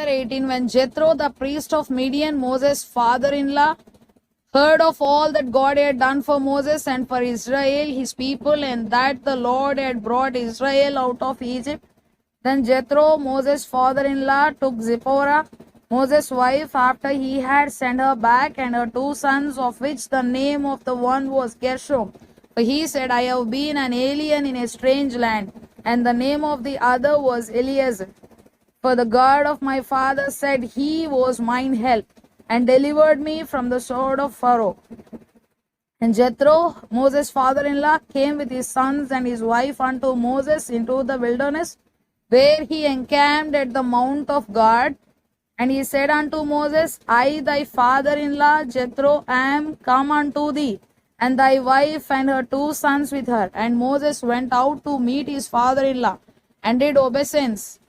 18. When Jethro, the priest of Midian, Moses' father-in-law, heard of all that God had done for Moses and for Israel, his people, and that the Lord had brought Israel out of Egypt, then Jethro, Moses' father-in-law, took Zipporah, Moses' wife, after he had sent her back, and her 2 sons, of which the name of the one was Gershom. For he said, I have been an alien in a strange land, and the name of the other was Eliezer. For the God of my father said, He was mine help, and delivered me from the sword of Pharaoh. And Jethro, Moses' father-in-law, came with his sons and his wife unto Moses into the wilderness, where he encamped at the mount of God. And he said unto Moses, I, thy father-in-law, Jethro, am come unto thee, and thy wife and her 2 sons with her. And Moses went out to meet his father-in-law, and did obeisance,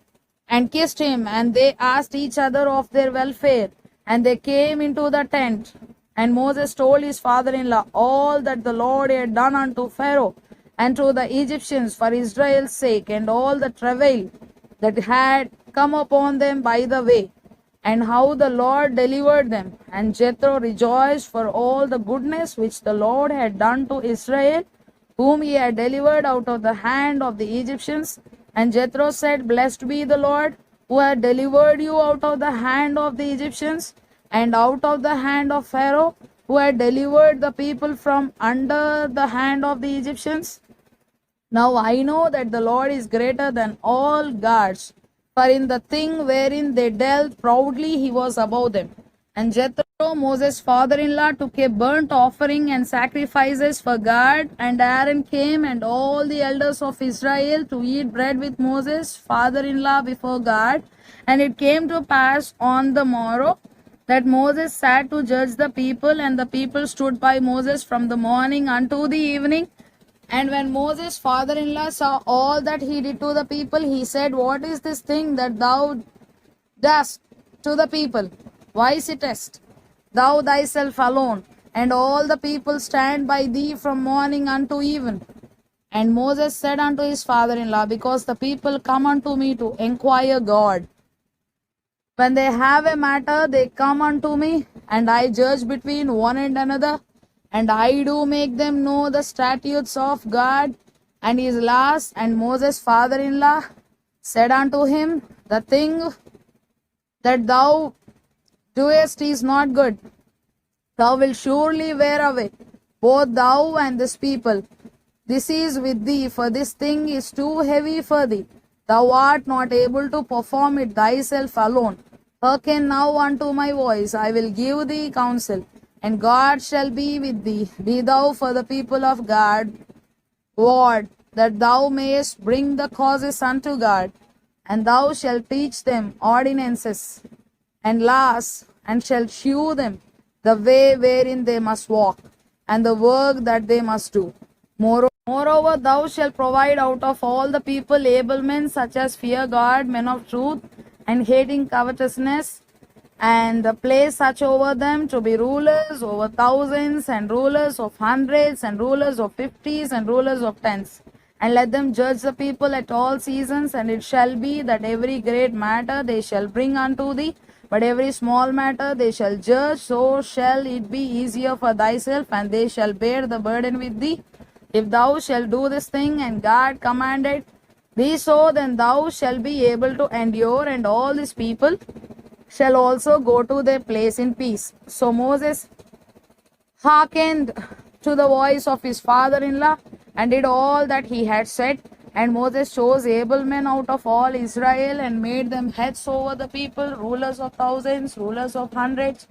and kissed him, and they asked each other of their welfare. And they came into the tent. And Moses told his father-in-law all that the Lord had done unto Pharaoh and to the Egyptians for Israel's sake, and all the travail that had come upon them by the way, and how the Lord delivered them. And Jethro rejoiced for all the goodness which the Lord had done to Israel, whom he had delivered out of the hand of the Egyptians. And Jethro said, Blessed be the Lord, who had delivered you out of the hand of the Egyptians, and out of the hand of Pharaoh, who had delivered the people from under the hand of the Egyptians. Now I know that the Lord is greater than all gods, for in the thing wherein they dealt proudly he was above them. And Jethro, Moses' father-in-law, took a burnt offering and sacrifices for God. And Aaron came, and all the elders of Israel, to eat bread with Moses' father-in-law before God. And it came to pass on the morrow that Moses sat to judge the people, and the people stood by Moses from the morning unto the evening. And when Moses' father-in-law saw all that he did to the people, he said, What is this thing that thou dost to the people? Why sittest thou thyself alone, and all the people stand by thee from morning unto even? And Moses said unto his father-in-law, Because the people come unto me to inquire God. When they have a matter, they come unto me, and I judge between one and another, and I do make them know the statutes of God and his laws. And Moses' father-in-law said unto him, The thing that thou doest is not good. Thou wilt surely wear away, both thou and this people. This is with thee, for this thing is too heavy for thee. Thou art not able to perform it thyself alone. Hearken now unto my voice, I will give thee counsel, and God shall be with thee. Be thou for the people of God ward, that thou mayest bring the causes unto God, and thou shalt teach them ordinances and laws, and shalt shew them the way wherein they must walk, and the work that they must do. Moreover, thou shalt provide out of all the people able men, such as fear God, men of truth, and hating covetousness, and place such over them to be rulers over thousands, and rulers of hundreds, and rulers of 50s, and rulers of 10s. And let them judge the people at all seasons. And it shall be that every great matter they shall bring unto thee, but every small matter they shall judge. So shall it be easier for thyself, and they shall bear the burden with thee. If thou shalt do this thing, and God commanded thee so, then thou shalt be able to endure, and all these people shall also go to their place in peace. So Moses hearkened to the voice of his father-in-law, and did all that he had said. And Moses chose able men out of all Israel, and made them heads over the people, rulers of thousands, rulers of hundreds,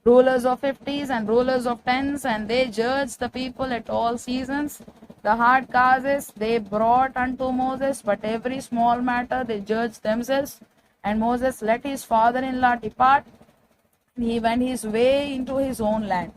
rulers of 50s, and rulers of 10s. And they judged the people at all seasons. The hard causes they brought unto Moses, but every small matter they judged themselves. And Moses let his father-in-law depart, and he went his way into his own land.